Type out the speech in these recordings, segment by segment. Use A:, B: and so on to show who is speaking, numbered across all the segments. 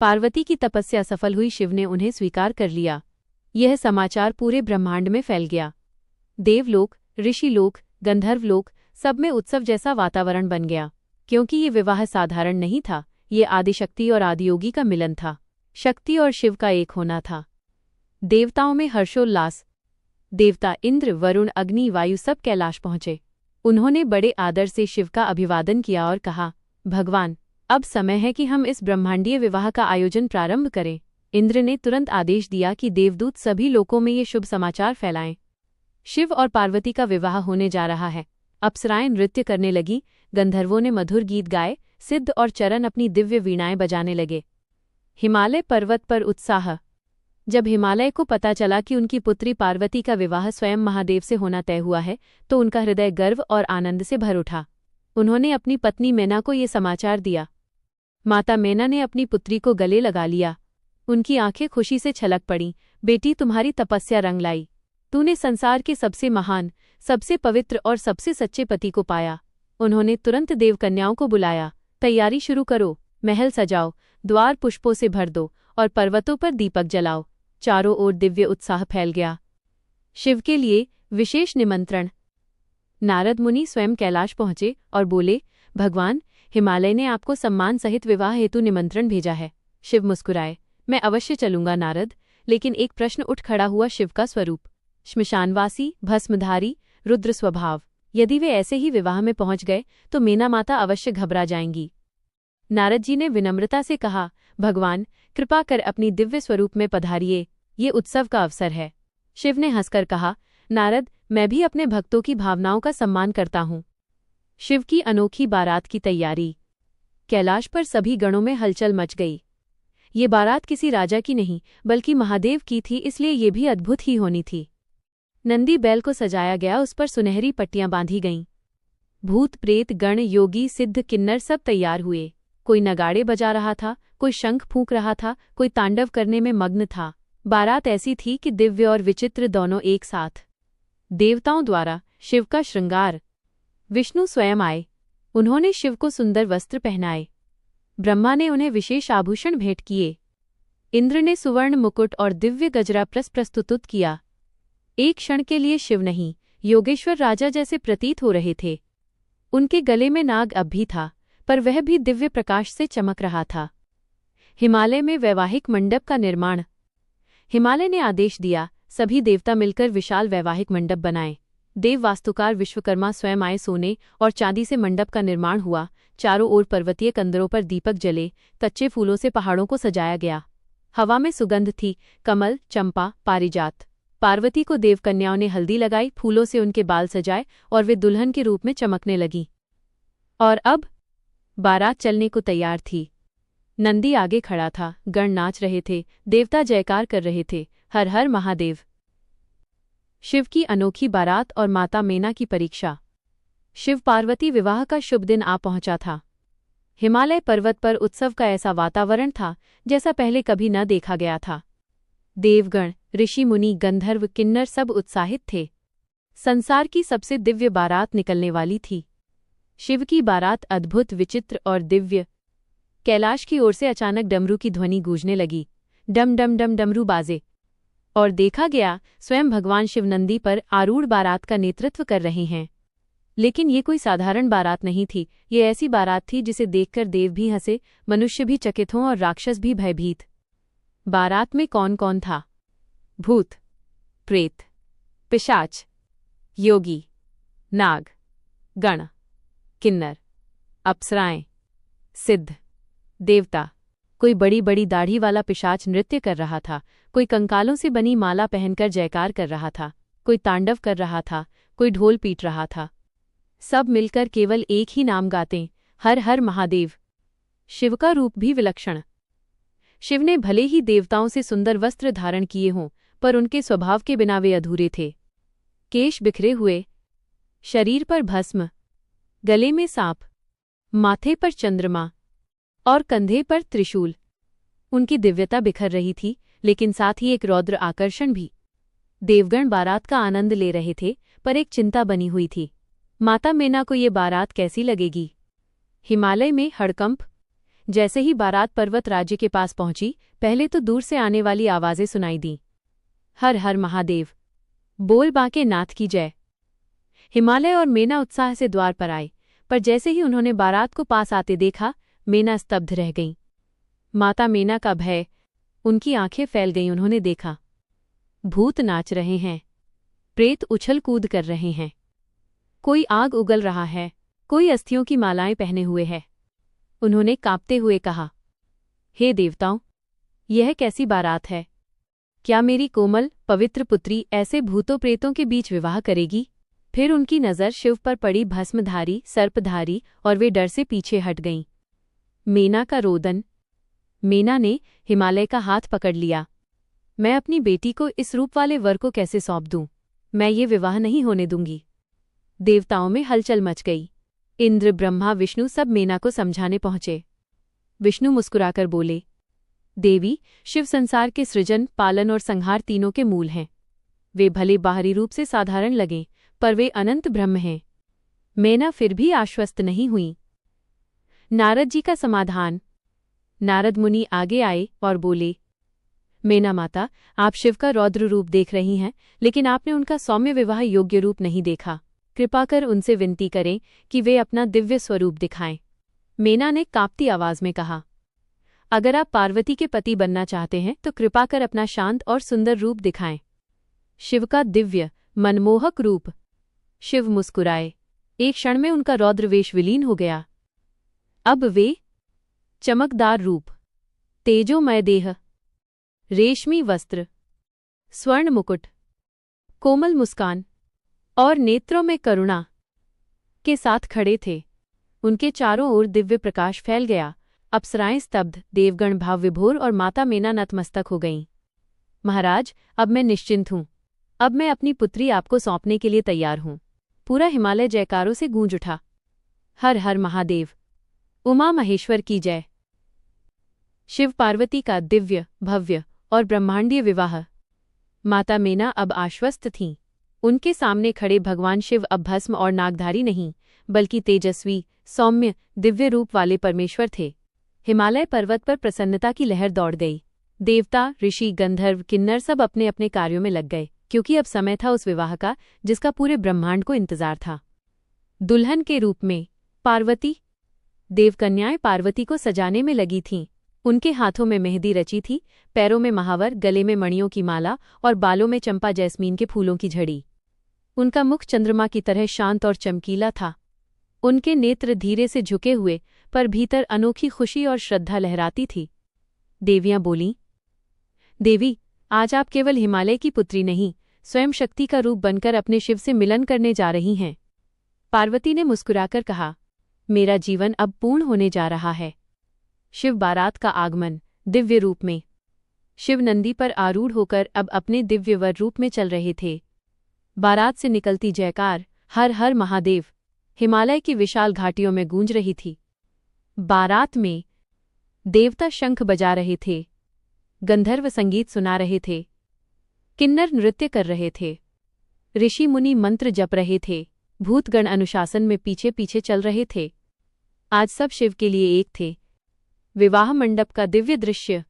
A: पार्वती की तपस्या सफल हुई, शिव ने उन्हें स्वीकार कर लिया। यह समाचार पूरे ब्रह्मांड में फैल गया। देवलोक, ऋषिलोक, गंधर्वलोक सब में उत्सव जैसा वातावरण बन गया, क्योंकि ये विवाह साधारण नहीं था, ये आदिशक्ति और आदियोगी का मिलन था। शक्ति और शिव का एक होना था। देवताओं में हर्षोल्लास। देवता इंद्र, वरुण, अग्नि, वायु सब कैलाश पहुंचे। उन्होंने बड़े आदर से शिव का अभिवादन किया और कहा, भगवान, अब समय है कि हम इस ब्रह्मांडीय विवाह का आयोजन प्रारंभ करें। इंद्र ने तुरंत आदेश दिया कि देवदूत सभी लोकों में ये शुभ समाचार फैलाएं। शिव और पार्वती का विवाह होने जा रहा है। अप्सराएं नृत्य करने लगी, गंधर्वों ने मधुर गीत गाए, सिद्ध और चरण अपनी दिव्य वीणाएं बजाने लगे। हिमालय पर्वत पर उत्साह। जब हिमालय को पता चला कि उनकी पुत्री पार्वती का विवाह स्वयं महादेव से होना तय हुआ है, तो उनका हृदय गर्व और आनंद से भर उठा। उन्होंने अपनी पत्नी मैना को ये समाचार दिया। माता मैना ने अपनी पुत्री को गले लगा लिया। उनकी आंखें खुशी से छलक पड़ीं। बेटी, तुम्हारी तपस्या रंग लाई। तूने संसार के सबसे महान, सबसे पवित्र और सबसे सच्चे पति को पाया। उन्होंने तुरंत देवकन्याओं को बुलाया। तैयारी शुरू करो, महल सजाओ, द्वार पुष्पों से भर दो और पर्वतों पर दीपक जलाओ। चारों ओर दिव्य उत्साह फैल गया। शिव के लिए विशेष निमंत्रण। नारद मुनि स्वयं कैलाश पहुंचे और बोले, भगवान, हिमालय ने आपको सम्मान सहित विवाह हेतु निमंत्रण भेजा है। शिव मुस्कुराए, मैं अवश्य चलूंगा नारद, लेकिन एक प्रश्न उठ खड़ा हुआ। शिव का स्वरूप श्मशानवासी, भस्मधारी, रुद्र स्वभाव। यदि वे ऐसे ही विवाह में पहुंच गए तो मीना माता अवश्य घबरा जाएंगी। नारद जी ने विनम्रता से कहा, भगवान, कृपा कर अपनी दिव्य स्वरूप में पधारिए, ये उत्सव का अवसर है। शिव ने हंसकर कहा, नारद, मैं भी अपने भक्तों की भावनाओं का सम्मान करता हूँ। शिव की अनोखी बारात की तैयारी। कैलाश पर सभी गणों में हलचल मच गई। ये बारात किसी राजा की नहीं, बल्कि महादेव की थी, इसलिए ये भी अद्भुत ही होनी थी। नंदी बैल को सजाया गया, उस पर सुनहरी पट्टियां बांधी गईं। भूत, प्रेत, गण, योगी, सिद्ध, किन्नर सब तैयार हुए। कोई नगाड़े बजा रहा था, कोई शंख फूंक रहा था, कोई तांडव करने में मग्न था। बारात ऐसी थी कि दिव्य और विचित्र दोनों एक साथ। देवताओं द्वारा शिव का श्रृंगार। विष्णु स्वयं आए। उन्होंने शिव को सुंदर वस्त्र पहनाए। ब्रह्मा ने उन्हें विशेष आभूषण भेंट किए। इंद्र ने सुवर्ण मुकुट और दिव्य गजरा प्रस्तुत किया। एक क्षण के लिए शिव नहीं, योगेश्वर राजा जैसे प्रतीत हो रहे थे। उनके गले में नाग अब भी था, पर वह भी दिव्य प्रकाश से चमक रहा था। हिमालय में वैवाहिक मंडप का निर्माण। हिमालय ने आदेश दिया, सभी देवता मिलकर विशाल वैवाहिक मंडप बनाएं। देव वास्तुकार विश्वकर्मा स्वयं आए। सोने और चांदी से मंडप का निर्माण हुआ। चारों ओर पर्वतीय कंदरों पर दीपक जले। कच्चे फूलों से पहाड़ों को सजाया गया। हवा में सुगंध थी, कमल, चंपा, पारिजात। पार्वती को देवकन्याओं ने हल्दी लगाई, फूलों से उनके बाल सजाए और वे दुल्हन के रूप में चमकने लगीं। और अब बारात चलने को तैयार थी। नंदी आगे खड़ा था, गण नाच रहे थे, देवता जयकार कर रहे थे, हर हर महादेव। शिव की अनोखी बारात और माता मैना की परीक्षा। शिव पार्वती विवाह का शुभ दिन आ पहुंचा था। हिमालय पर्वत पर उत्सव का ऐसा वातावरण था जैसा पहले कभी न देखा गया था। देवगण, ऋषि मुनि, गंधर्व, किन्नर सब उत्साहित थे। संसार की सबसे दिव्य बारात निकलने वाली थी। शिव की बारात अद्भुत, विचित्र और दिव्य। कैलाश की ओर से अचानक डमरू की ध्वनि गूंजने लगी। डम डम डम डमरू बाजे और देखा गया स्वयं भगवान शिव नंदी पर आरूढ़ बारात का नेतृत्व कर रहे हैं। लेकिन ये कोई साधारण बारात नहीं थी, ये ऐसी बारात थी जिसे देखकर देव भी हंसे, मनुष्य भी चकित हों और राक्षस भी भयभीत। बारात में कौन कौन था? भूत, प्रेत, पिशाच, योगी, नाग, गण, किन्नर, अप्सराएं, सिद्ध, देवता। कोई बड़ी बड़ी दाढ़ी वाला पिशाच नृत्य कर रहा था, कोई कंकालों से बनी माला पहनकर जयकार कर रहा था, कोई तांडव कर रहा था, कोई ढोल पीट रहा था। सब मिलकर केवल एक ही नाम गाते, हर हर महादेव। शिव का रूप भी विलक्षण। शिव ने भले ही देवताओं से सुंदर वस्त्र धारण किए हों, पर उनके स्वभाव के बिना वे अधूरे थे। केश बिखरे हुए, शरीर पर भस्म, गले में सांप, माथे पर चंद्रमा और कंधे पर त्रिशूल। उनकी दिव्यता बिखर रही थी, लेकिन साथ ही एक रौद्र आकर्षण भी। देवगण बारात का आनंद ले रहे थे, पर एक चिंता बनी हुई थी। माता मैना को ये बारात कैसी लगेगी? हिमालय में हड़कंप। जैसे ही बारात पर्वत राज्य के पास पहुंची, पहले तो दूर से आने वाली आवाजें सुनाई दी। हर हर महादेव, बोल बांके नाथ की जय। हिमालय और मेना उत्साह से द्वार पर आए, पर जैसे ही उन्होंने बारात को पास आते देखा, मेना स्तब्ध रह गईं। माता मेना का भय, उनकी आंखें फैल गईं। उन्होंने देखा, भूत नाच रहे हैं, प्रेत उछल कूद कर रहे हैं, कोई आग उगल रहा है, कोई अस्थियों की मालाएं पहने हुए है। उन्होंने कांपते हुए कहा, हे देवताओं, यह कैसी बारात है? क्या मेरी कोमल पवित्र पुत्री ऐसे भूतों प्रेतों के बीच विवाह करेगी? फिर उनकी नज़र शिव पर पड़ी, भस्मधारी सर्पधारी, और वे डर से पीछे हट गईं। मेना का रोदन। मेना ने हिमालय का हाथ पकड़ लिया। मैं अपनी बेटी को इस रूप वाले वर को कैसे सौंप दूं? मैं ये विवाह नहीं होने दूंगी। देवताओं में हलचल मच गई। इंद्र, ब्रह्मा, विष्णु सब मेना को समझाने पहुंचे। विष्णु मुस्कुराकर बोले, देवी, शिव संसार के सृजन, पालन और संहार तीनों के मूल हैं। वे भले बाहरी रूप से साधारण लगें, पर वे अनंत ब्रह्म हैं। मेना फिर भी आश्वस्त नहीं हुई। नारद जी का समाधान। नारद मुनि आगे आए और बोले, मेना माता, आप शिव का रौद्र रूप देख रही हैं, लेकिन आपने उनका सौम्य विवाह योग्य रूप नहीं देखा। कृपा कर उनसे विनती करें कि वे अपना दिव्य स्वरूप दिखाएं। मेना ने कांपती आवाज में कहा, अगर आप पार्वती के पति बनना चाहते हैं तो कृपा कर अपना शांत और सुंदर रूप दिखाएं। शिव का दिव्य मनमोहक रूप। शिव मुस्कुराए। एक क्षण में उनका रौद्र वेश विलीन हो गया। अब वे चमकदार रूप, तेजोमय देह, रेशमी वस्त्र, स्वर्ण मुकुट, कोमल मुस्कान और नेत्रों में करुणा के साथ खड़े थे। उनके चारों ओर दिव्य प्रकाश फैल गया। अप्सराएं स्तब्ध, देवगण भाव विभोर और माता मेना नतमस्तक हो गईं। महाराज, अब मैं निश्चिंत हूं। अब मैं अपनी पुत्री आपको सौंपने के लिए तैयार हूं। पूरा हिमालय जयकारों से गूंज उठा। हर हर महादेव, उमा महेश्वर की जय। शिव पार्वती का दिव्य, भव्य और ब्रह्मांडीय विवाह। माता मेना अब आश्वस्त थीं। उनके सामने खड़े भगवान शिव अब भस्म और नागधारी नहीं, बल्कि तेजस्वी, सौम्य, दिव्य रूप वाले परमेश्वर थे। हिमालय पर्वत पर प्रसन्नता की लहर दौड़ गई। देवता, ऋषि, गंधर्व, किन्नर सब अपने अपने कार्यों में लग गए, क्योंकि अब समय था उस विवाह का जिसका पूरे ब्रह्मांड को इंतजार था। दुल्हन के रूप में पार्वती। देवकन्याएं पार्वती को सजाने में लगी थीं। उनके हाथों में मेहंदी रची थी, पैरों में महावर, गले में मणियों की माला और बालों में चंपा जैस्मीन के फूलों की झड़ी। उनका मुख चंद्रमा की तरह शांत और चमकीला था। उनके नेत्र धीरे से झुके हुए, पर भीतर अनोखी खुशी और श्रद्धा लहराती थी। देवियां बोलीं, देवी, आज आप केवल हिमालय की पुत्री नहीं, स्वयं शक्ति का रूप बनकर अपने शिव से मिलन करने जा रही हैं। पार्वती ने मुस्कुराकर कहा, मेरा जीवन अब पूर्ण होने जा रहा है। शिव बारात का आगमन, दिव्य रूप में। शिव नंदी पर आरूढ़ होकर अब अपने दिव्य वर रूप में चल रहे थे। बारात से निकलती जयकार, हर हर महादेव, हिमालय की विशाल घाटियों में गूंज रही थी। बारात में देवता शंख बजा रहे थे, गंधर्व संगीत सुना रहे थे, किन्नर नृत्य कर रहे थे, ऋषि मुनि मंत्र जप रहे थे, भूतगण अनुशासन में पीछे पीछे चल रहे थे। आज सब शिव के लिए एक थे। विवाह मंडप का दिव्य दृश्य।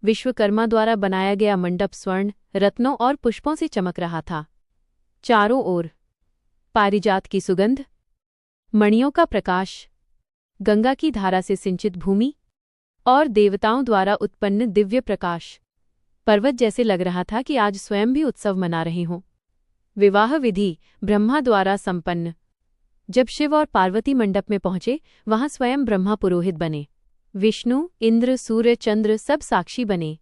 A: विश्वकर्मा द्वारा बनाया गया मंडप स्वर्ण, रत्नों और पुष्पों से चमक रहा था। चारों ओर पारिजात की सुगंध, मणियों का प्रकाश, गंगा की धारा से सिंचित भूमि और देवताओं द्वारा उत्पन्न दिव्य प्रकाश। पर्वत जैसे लग रहा था कि आज स्वयं भी उत्सव मना रहे हों। विवाह विधि ब्रह्मा द्वारा संपन्न। जब शिव और पार्वती मंडप में पहुंचे, वहां स्वयं ब्रह्मा पुरोहित बने। विष्णु, इंद्र, सूर्य, चंद्र सब साक्षी बने।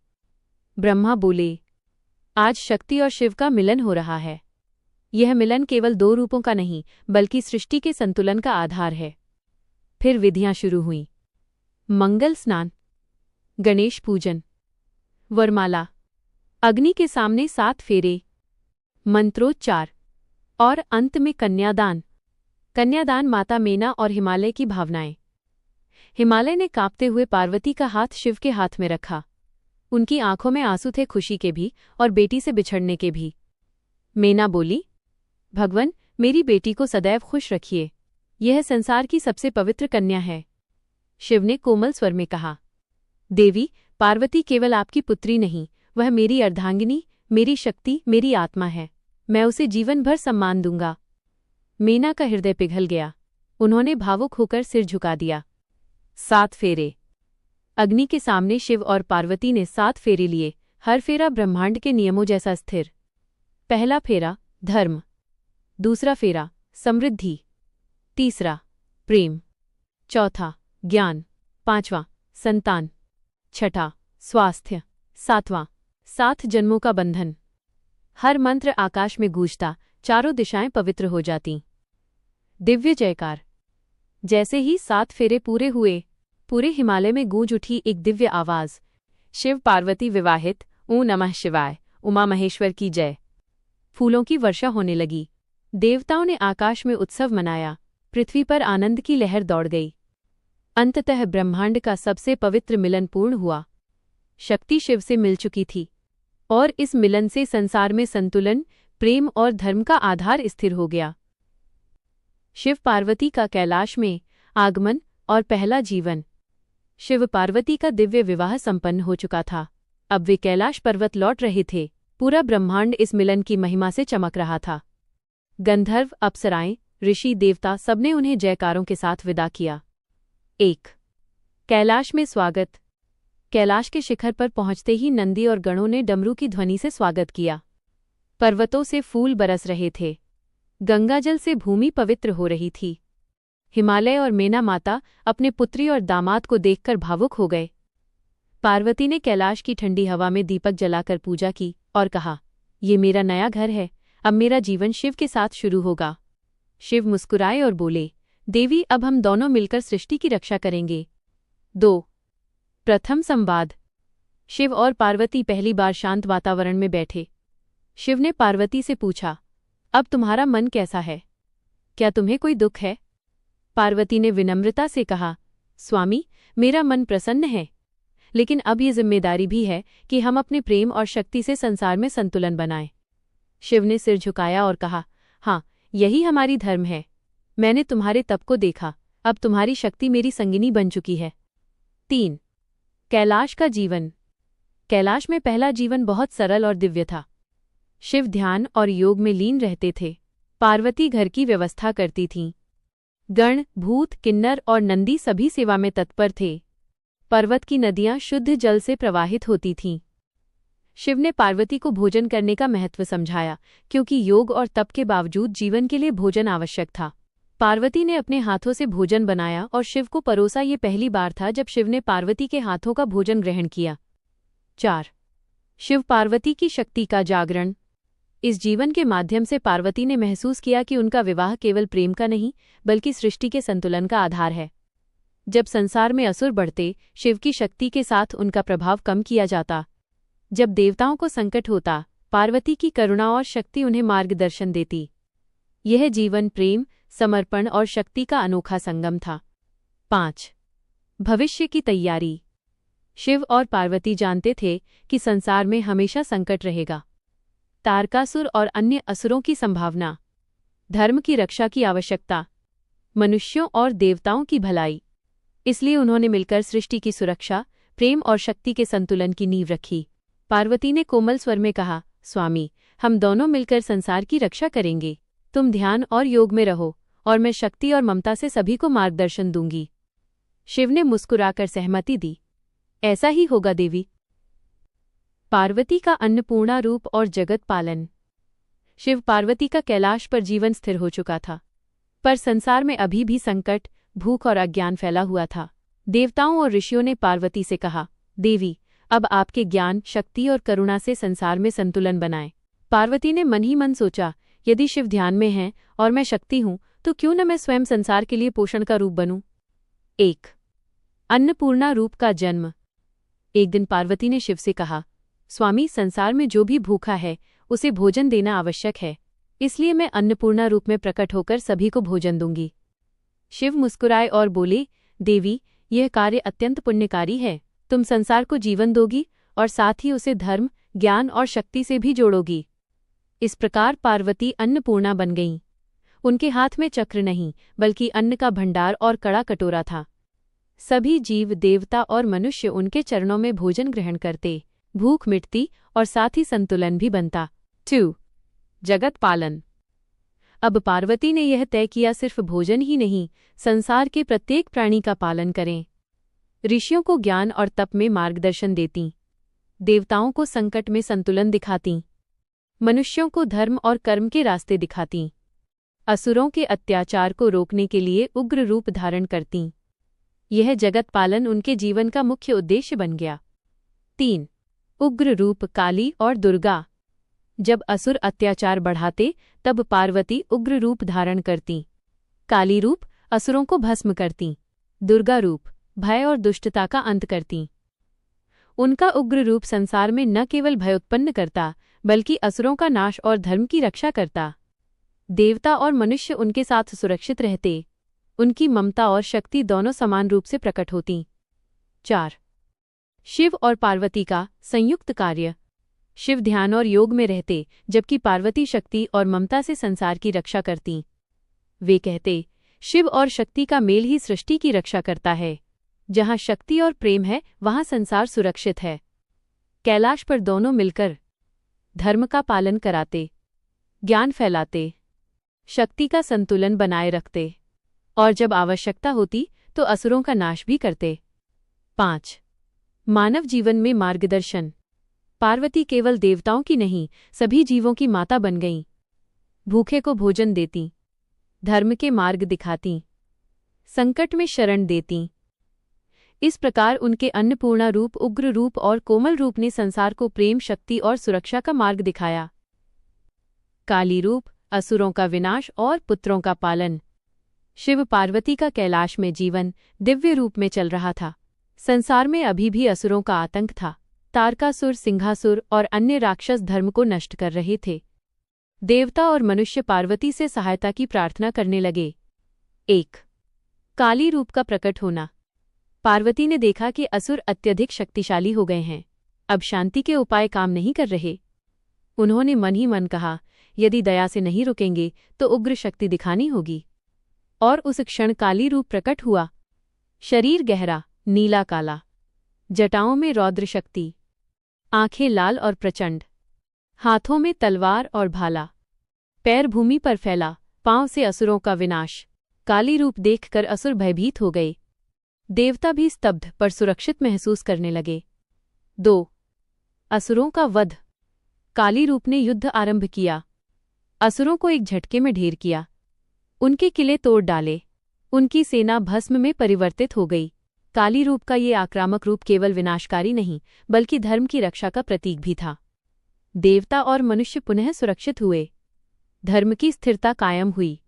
A: ब्रह्मा बोले, आज शक्ति और शिव का मिलन हो रहा है। यह मिलन केवल दो रूपों का नहीं, बल्कि सृष्टि के संतुलन का आधार है। फिर विधियां शुरू हुईं। मंगल स्नान, गणेश पूजन, वरमाला, अग्नि के सामने 7 फेरे, मंत्रोच्चार और अंत में कन्यादान। कन्यादान माता मेना और हिमालय की भावनाएं। हिमालय ने कांपते हुए पार्वती का हाथ शिव के हाथ में रखा। उनकी आंखों में आंसू थे, खुशी के भी और बेटी से बिछड़ने के भी। मेना बोली, भगवन, मेरी बेटी को सदैव खुश रखिए। यह संसार की सबसे पवित्र कन्या है। शिव ने कोमल स्वर में कहा, देवी, पार्वती केवल आपकी पुत्री नहीं, वह मेरी अर्धांगिनी, मेरी शक्ति, मेरी आत्मा है। मैं उसे जीवन भर सम्मान दूंगा। मीना का हृदय पिघल गया। उन्होंने भावुक होकर सिर झुका दिया। 7 फेरे। अग्नि के सामने शिव और पार्वती ने 7 फेरे लिए, हर फेरा ब्रह्मांड के नियमों जैसा स्थिर। पहला फेरा धर्म, दूसरा फेरा समृद्धि, तीसरा प्रेम, चौथा ज्ञान, पांचवां संतान, छठा स्वास्थ्य, सातवां 7 जन्मों का बंधन। हर मंत्र आकाश में गूंजता, चारों दिशाएं पवित्र हो जातीं। दिव्य जयकार। जैसे ही 7 फेरे पूरे हुए, पूरे हिमालय में गूंज उठी एक दिव्य आवाज, शिव पार्वती विवाहित, ॐ नमः शिवाय, उमा महेश्वर की जय। फूलों की वर्षा होने लगी। देवताओं ने आकाश में उत्सव मनाया, पृथ्वी पर आनंद की लहर दौड़ गई। अंततः ब्रह्मांड का सबसे पवित्र मिलन पूर्ण हुआ। शक्ति शिव से मिल चुकी थी, और इस मिलन से संसार में संतुलन, प्रेम और धर्म का आधार स्थिर हो गया। शिव पार्वती का कैलाश में आगमन और पहला जीवन। शिव पार्वती का दिव्य विवाह संपन्न हो चुका था। अब वे कैलाश पर्वत लौट रहे थे। पूरा ब्रह्मांड इस मिलन की महिमा से चमक रहा था। गंधर्व, अप्सराएं, ऋषि, देवता सबने उन्हें जयकारों के साथ विदा किया। 1 कैलाश में स्वागत। कैलाश के शिखर पर पहुंचते ही नंदी और गणों ने डमरू की ध्वनि से स्वागत किया। पर्वतों से फूल बरस रहे थे। गंगाजल से भूमि पवित्र हो रही थी। हिमालय और मेना माता अपने पुत्री और दामाद को देखकर भावुक हो गए। पार्वती ने कैलाश की ठंडी हवा में दीपक जलाकर पूजा की और कहा, ये मेरा नया घर है, अब मेरा जीवन शिव के साथ शुरू होगा। शिव मुस्कुराए और बोले, देवी, अब हम दोनों मिलकर सृष्टि की रक्षा करेंगे। 2 प्रथम संवाद। शिव और पार्वती पहली बार शांत वातावरण में बैठे। शिव ने पार्वती से पूछा, अब तुम्हारा मन कैसा है? क्या तुम्हें कोई दुख है? पार्वती ने विनम्रता से कहा, स्वामी, मेरा मन प्रसन्न है, लेकिन अब ये जिम्मेदारी भी है कि हम अपने प्रेम और शक्ति से संसार में संतुलन बनाएं। शिव ने सिर झुकाया और कहा, हाँ, यही हमारी धर्म है। मैंने तुम्हारे तप को देखा, अब तुम्हारी शक्ति मेरी संगिनी बन चुकी है। 3 कैलाश का जीवन। कैलाश में पहला जीवन बहुत सरल और दिव्य था। शिव ध्यान और योग में लीन रहते थे। पार्वती घर की व्यवस्था करती थीं। गण, भूत, किन्नर और नंदी सभी सेवा में तत्पर थे। पर्वत की नदियां शुद्ध जल से प्रवाहित होती थीं। शिव ने पार्वती को भोजन करने का महत्व समझाया, क्योंकि योग और तप के बावजूद जीवन के लिए भोजन आवश्यक था। पार्वती ने अपने हाथों से भोजन बनाया और शिव को परोसा। ये पहली बार था जब शिव ने पार्वती के हाथों का भोजन ग्रहण किया। 4 शिव पार्वती की शक्ति का जागरण। इस जीवन के माध्यम से पार्वती ने महसूस किया कि उनका विवाह केवल प्रेम का नहीं, बल्कि सृष्टि के संतुलन का आधार है। जब संसार में असुर बढ़ते, शिव की शक्ति के साथ उनका प्रभाव कम किया जाता। जब देवताओं को संकट होता, पार्वती की करुणा और शक्ति उन्हें मार्गदर्शन देती। यह जीवन प्रेम, समर्पण और शक्ति का अनोखा संगम था। 5 भविष्य की तैयारी। शिव और पार्वती जानते थे कि संसार में हमेशा संकट रहेगा। तारकासुर और अन्य असुरों की संभावना, धर्म की रक्षा की आवश्यकता, मनुष्यों और देवताओं की भलाई। इसलिए उन्होंने मिलकर सृष्टि की सुरक्षा, प्रेम और शक्ति के संतुलन की नींव रखी। पार्वती ने कोमल स्वर में कहा, स्वामी, हम दोनों मिलकर संसार की रक्षा करेंगे। तुम ध्यान और योग में रहो और मैं शक्ति और ममता से सभी को मार्गदर्शन दूंगी। शिव ने मुस्कुराकर सहमति दी। ऐसा ही होगा देवी। पार्वती का अन्नपूर्णा रूप और जगत पालन। शिव पार्वती का कैलाश पर जीवन स्थिर हो चुका था, पर संसार में अभी भी संकट, भूख और अज्ञान फैला हुआ था। देवताओं और ऋषियों ने पार्वती से कहा, देवी, अब आपके ज्ञान, शक्ति और करुणा से संसार में संतुलन बनाएं। पार्वती ने मन ही मन सोचा, यदि शिव ध्यान में हैं और मैं शक्ति हूं, तो क्यों न मैं स्वयं संसार के लिए पोषण का रूप बनूं। 1 अन्नपूर्णा रूप का जन्म। एक दिन पार्वती ने शिव से कहा, स्वामी, संसार में जो भी भूखा है उसे भोजन देना आवश्यक है, इसलिए मैं अन्नपूर्णा रूप में प्रकट होकर सभी को भोजन दूंगी। शिव मुस्कुराए और बोले, देवी, यह कार्य अत्यंत पुण्यकारी है। तुम संसार को जीवन दोगी और साथ ही उसे धर्म, ज्ञान और शक्ति से भी जोड़ोगी। इस प्रकार पार्वती अन्नपूर्णा बन गईं। उनके हाथ में चक्र नहीं, बल्कि अन्न का भंडार और कड़ा कटोरा था। सभी जीव, देवता और मनुष्य उनके चरणों में भोजन ग्रहण करते, भूख मिटती और साथ ही संतुलन भी बनता। 2. जगत पालन। अब पार्वती ने यह तय किया, सिर्फ भोजन ही नहीं, संसार के प्रत्येक प्राणी का पालन करें। ऋषियों को ज्ञान और तप में मार्गदर्शन देती, देवताओं को संकट में संतुलन दिखाती, मनुष्यों को धर्म और कर्म के रास्ते दिखाती, असुरों के अत्याचार को रोकने के लिए उग्र रूप धारण करती। यह जगत पालन उनके जीवन का मुख्य उद्देश्य बन गया। 3. उग्र रूप काली और दुर्गा। जब असुर अत्याचार बढ़ाते तब पार्वती उग्र रूप धारण करती। काली रूप असुरों को भस्म करती, दुर्गा रूप भय और दुष्टता का अंत करती। उनका उग्र रूप संसार में न केवल भय उत्पन्न करता बल्कि असुरों का नाश और धर्म की रक्षा करता। देवता और मनुष्य उनके साथ सुरक्षित रहते, उनकी ममता और शक्ति दोनों समान रूप से प्रकट होती। 4. शिव और पार्वती का संयुक्त कार्य। शिव ध्यान और योग में रहते जबकि पार्वती शक्ति और ममता से संसार की रक्षा करती। वे कहते, शिव और शक्ति का मेल ही सृष्टि की रक्षा करता है। जहाँ शक्ति और प्रेम है वहाँ संसार सुरक्षित है। कैलाश पर दोनों मिलकर धर्म का पालन कराते, ज्ञान फैलाते, शक्ति का संतुलन बनाए रखते और जब आवश्यकता होती तो असुरों का नाश भी करते। 5. मानव जीवन में मार्गदर्शन। पार्वती केवल देवताओं की नहीं, सभी जीवों की माता बन गईं। भूखे को भोजन देती, धर्म के मार्ग दिखाती, संकट में शरण देती। इस प्रकार उनके अन्नपूर्णा रूप, उग्र रूप और कोमल रूप ने संसार को प्रेम, शक्ति और सुरक्षा का मार्ग दिखाया। काली रूप असुरों का विनाश और पुत्रों का पालन। शिव पार्वती का कैलाश में जीवन दिव्य रूप में चल रहा था। संसार में अभी भी असुरों का आतंक था। तारकासुर, सिंहासुर और अन्य राक्षस धर्म को नष्ट कर रहे थे। देवता और मनुष्य पार्वती से सहायता की प्रार्थना करने लगे। 1. काली रूप का प्रकट होना। पार्वती ने देखा कि असुर अत्यधिक शक्तिशाली हो गए हैं, अब शांति के उपाय काम नहीं कर रहे। उन्होंने मन ही मन कहा, यदि दया से नहीं रुकेंगे तो उग्र शक्ति दिखानी होगी। और उस क्षण काली रूप प्रकट हुआ। शरीर गहरा नीला काला, जटाओं में रौद्र शक्ति, आंखें लाल और प्रचंड, हाथों में तलवार और भाला, पैर भूमि पर फैला, पांव से असुरों का विनाश। काली रूप देखकर असुर भयभीत हो गए। देवता भी स्तब्ध पर सुरक्षित महसूस करने लगे। 2. असुरों का वध। काली रूप ने युद्ध आरंभ किया, असुरों को एक झटके में ढेर किया, उनके किले तोड़ डाले, उनकी सेना भस्म में परिवर्तित हो गई। काली रूप का ये आक्रामक रूप केवल विनाशकारी नहीं बल्कि धर्म की रक्षा का प्रतीक भी था। देवता और मनुष्य पुनः सुरक्षित हुए, धर्म की स्थिरता कायम हुई।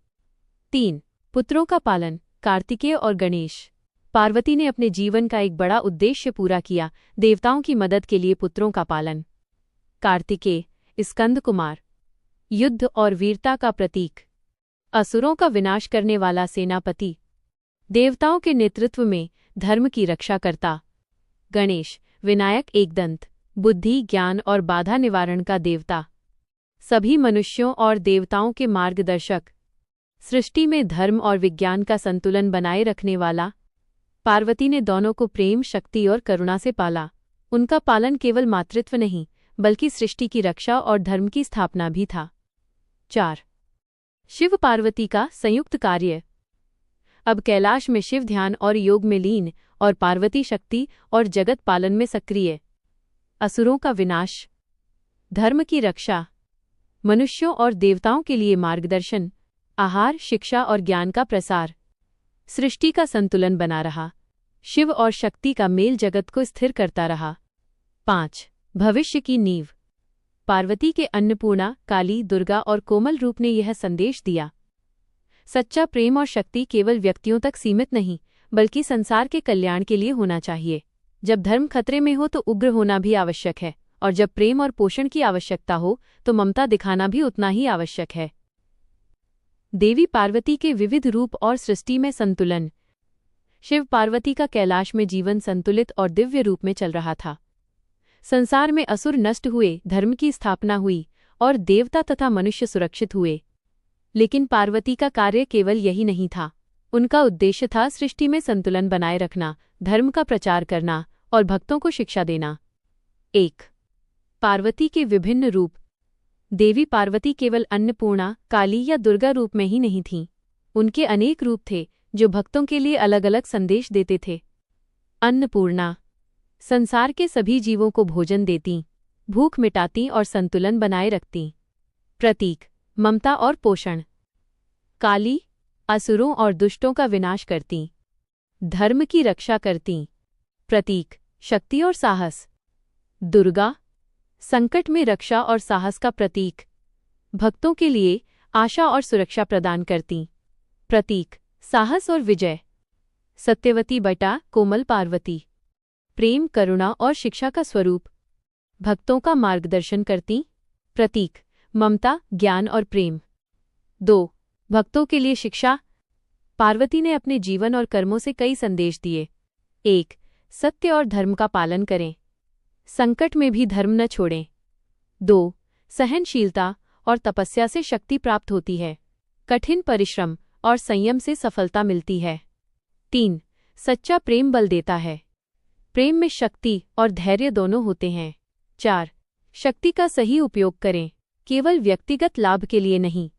A: 3. पुत्रों का पालन। कार्तिकेय और गणेश। पार्वती ने अपने जीवन का एक बड़ा उद्देश्य पूरा किया, देवताओं की मदद के लिए पुत्रों का पालन। कार्तिकेय स्कंद कुमार, युद्ध और वीरता का प्रतीक, असुरों का विनाश करने वाला सेनापति, देवताओं के नेतृत्व में धर्म की रक्षा करता। गणेश विनायक एकदंत, बुद्धि, ज्ञान और बाधा निवारण का देवता, सभी मनुष्यों और देवताओं के मार्गदर्शक, सृष्टि में धर्म और विज्ञान का संतुलन बनाए रखने वाला। पार्वती ने दोनों को प्रेम, शक्ति और करुणा से पाला। उनका पालन केवल मातृत्व नहीं बल्कि सृष्टि की रक्षा और धर्म की स्थापना भी था। 4. शिव पार्वती का संयुक्त कार्य। अब कैलाश में शिव ध्यान और योग में लीन और पार्वती शक्ति और जगत पालन में सक्रिय। असुरों का विनाश, धर्म की रक्षा, मनुष्यों और देवताओं के लिए मार्गदर्शन, आहार, शिक्षा और ज्ञान का प्रसार। सृष्टि का संतुलन बना रहा। शिव और शक्ति का मेल जगत को स्थिर करता रहा। 5. भविष्य की नींव। पार्वती के अन्नपूर्णा, काली, दुर्गा और कोमल रूप ने यह संदेश दिया, सच्चा प्रेम और शक्ति केवल व्यक्तियों तक सीमित नहीं बल्कि संसार के कल्याण के लिए होना चाहिए। जब धर्म खतरे में हो तो उग्र होना भी आवश्यक है और जब प्रेम और पोषण की आवश्यकता हो तो ममता दिखाना भी उतना ही आवश्यक है। देवी पार्वती के विविध रूप और सृष्टि में संतुलन। शिव पार्वती का कैलाश में जीवन संतुलित और दिव्य रूप में चल रहा था। संसार में असुर नष्ट हुए, धर्म की स्थापना हुई और देवता तथा मनुष्य सुरक्षित हुए। लेकिन पार्वती का कार्य केवल यही नहीं था, उनका उद्देश्य था सृष्टि में संतुलन बनाए रखना, धर्म का प्रचार करना और भक्तों को शिक्षा देना। 1. पार्वती के विभिन्न रूप। देवी पार्वती केवल अन्नपूर्णा, काली या दुर्गा रूप में ही नहीं थीं। उनके अनेक रूप थे जो भक्तों के लिए अलग अलग संदेश देते थे। अन्नपूर्णा संसार के सभी जीवों को भोजन देती, भूख मिटाती और संतुलन बनाए रखती। प्रतीक ममता और पोषण। काली असुरों और दुष्टों का विनाश करती, धर्म की रक्षा करती। प्रतीक शक्ति और साहस। दुर्गा संकट में रक्षा और साहस का प्रतीक, भक्तों के लिए आशा और सुरक्षा प्रदान करती। प्रतीक साहस और विजय। सत्यवती बटा कोमल पार्वती प्रेम, करुणा और शिक्षा का स्वरूप, भक्तों का मार्गदर्शन करती। प्रतीक ममता, ज्ञान और प्रेम। 2. भक्तों के लिए शिक्षा। पार्वती ने अपने जीवन और कर्मों से कई संदेश दिए। 1. सत्य और धर्म का पालन करें, संकट में भी धर्म न छोड़ें। 2. सहनशीलता और तपस्या से शक्ति प्राप्त होती है, कठिन परिश्रम और संयम से सफलता मिलती है। 3. सच्चा प्रेम बल देता है, प्रेम में शक्ति और धैर्य दोनों होते हैं। 4. शक्ति का सही उपयोग करें, केवल व्यक्तिगत लाभ के लिए नहीं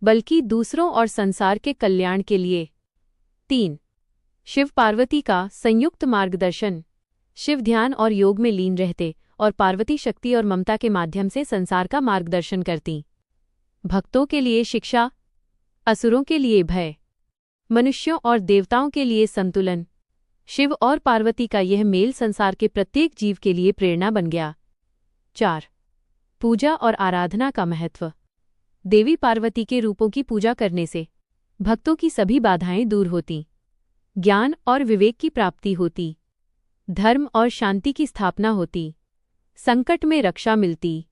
A: बल्कि दूसरों और संसार के कल्याण के लिए। 3. शिव पार्वती का संयुक्त मार्गदर्शन। शिव ध्यान और योग में लीन रहते और पार्वती शक्ति और ममता के माध्यम से संसार का मार्गदर्शन करती। भक्तों के लिए शिक्षा, असुरों के लिए भय, मनुष्यों और देवताओं के लिए संतुलन। शिव और पार्वती का यह मेल संसार के प्रत्येक जीव के लिए प्रेरणा बन गया। 4. पूजा और आराधना का महत्व। देवी पार्वती के रूपों की पूजा करने से भक्तों की सभी बाधाएं दूर होती, ज्ञान और विवेक की प्राप्ति होती, धर्म और शांति की स्थापना होती, संकट में रक्षा मिलती।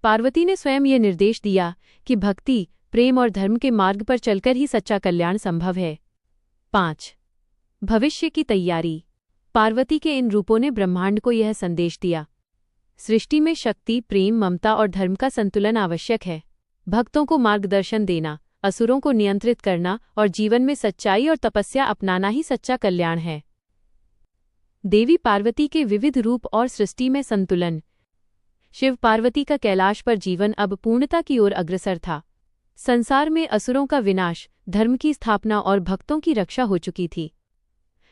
A: पार्वती ने स्वयं यह निर्देश दिया कि भक्ति, प्रेम और धर्म के मार्ग पर चलकर ही सच्चा कल्याण संभव है। 5. भविष्य की तैयारी। पार्वती के इन रूपों ने ब्रह्मांड को यह संदेश दिया, सृष्टि में शक्ति, प्रेम, ममता और धर्म का संतुलन आवश्यक है। भक्तों को मार्गदर्शन देना, असुरों को नियंत्रित करना और जीवन में सच्चाई और तपस्या अपनाना ही सच्चा कल्याण है। देवी पार्वती के विविध रूप और सृष्टि में संतुलन। शिव पार्वती का कैलाश पर जीवन अब पूर्णता की ओर अग्रसर था। संसार में असुरों का विनाश, धर्म की स्थापना और भक्तों की रक्षा हो चुकी थी।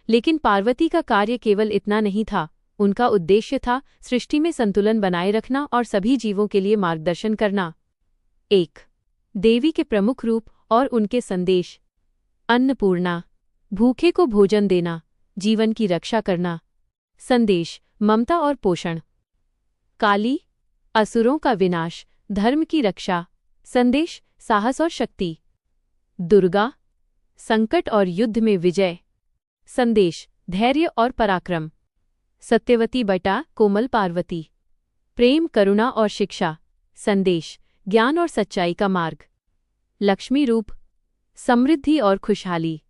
A: लेकिन पार्वती का कार्य केवल इतना नहीं था, उनका उद्देश्य था सृष्टि में संतुलन बनाए रखना और सभी जीवों के लिए मार्गदर्शन करना। 1. देवी के प्रमुख रूप और उनके संदेश। अन्नपूर्णा भूखे को भोजन देना, जीवन की रक्षा करना। संदेश ममता और पोषण। काली असुरों का विनाश, धर्म की रक्षा। संदेश साहस और शक्ति। दुर्गा संकट और युद्ध में विजय। संदेश धैर्य और पराक्रम। सत्यवती बटा कोमल पार्वती प्रेम, करुणा और शिक्षा। संदेश ज्ञान और सच्चाई का मार्ग। लक्ष्मी रूप समृद्धि और खुशहाली।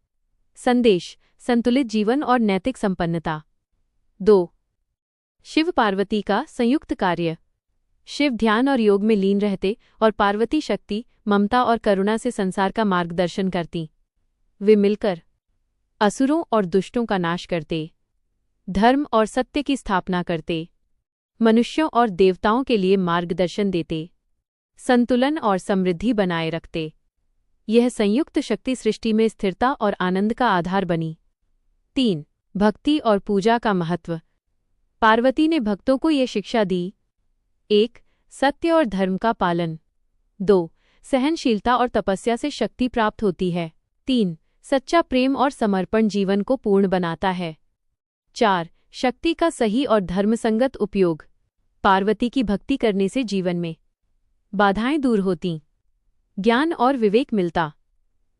A: संदेश संतुलित जीवन और नैतिक संपन्नता। 2. शिव पार्वती का संयुक्त कार्य। शिव ध्यान और योग में लीन रहते और पार्वती शक्ति, ममता और करुणा से संसार का मार्गदर्शन करती। वे मिलकर असुरों और दुष्टों का नाश करते, धर्म और सत्य की स्थापना करते, मनुष्यों और देवताओं के लिए मार्गदर्शन देते, संतुलन और समृद्धि बनाए रखते। यह संयुक्त शक्ति सृष्टि में स्थिरता और आनंद का आधार बनी। 3. भक्ति और पूजा का महत्व। पार्वती ने भक्तों को यह शिक्षा दी। 1. सत्य और धर्म का पालन। 2. सहनशीलता और तपस्या से शक्ति प्राप्त होती है। 3. सच्चा प्रेम और समर्पण जीवन को पूर्ण बनाता है। 4. शक्ति का सही और धर्मसंगत उपयोग। पार्वती की भक्ति करने से जीवन में बाधाएं दूर होतीं, ज्ञान और विवेक मिलता,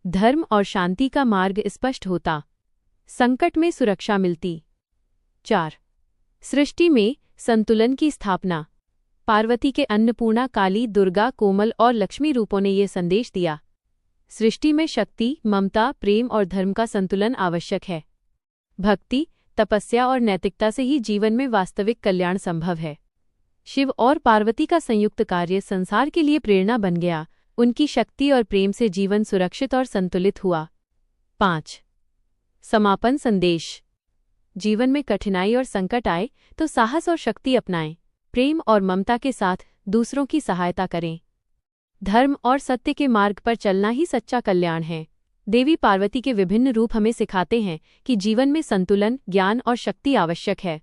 A: धर्म और शांति का मार्ग स्पष्ट होता, संकट में सुरक्षा मिलती। 4. सृष्टि में संतुलन की स्थापना। पार्वती के अन्नपूर्णा, काली, दुर्गा, कोमल और लक्ष्मी रूपों ने ये संदेश दिया, सृष्टि में शक्ति, ममता, प्रेम और धर्म का संतुलन आवश्यक है। भक्ति, तपस्या और नैतिकता से ही जीवन में वास्तविक कल्याण संभव है। शिव और पार्वती का संयुक्त कार्य संसार के लिए प्रेरणा बन गया। उनकी शक्ति और प्रेम से जीवन सुरक्षित और संतुलित हुआ। 5. समापन संदेश। जीवन में कठिनाई और संकट आए तो साहस और शक्ति अपनाएं, प्रेम और ममता के साथ दूसरों की सहायता करें। धर्म और सत्य के मार्ग पर चलना ही सच्चा कल्याण है। देवी पार्वती के विभिन्न रूप हमें सिखाते हैं कि जीवन में संतुलन, ज्ञान और शक्ति आवश्यक है।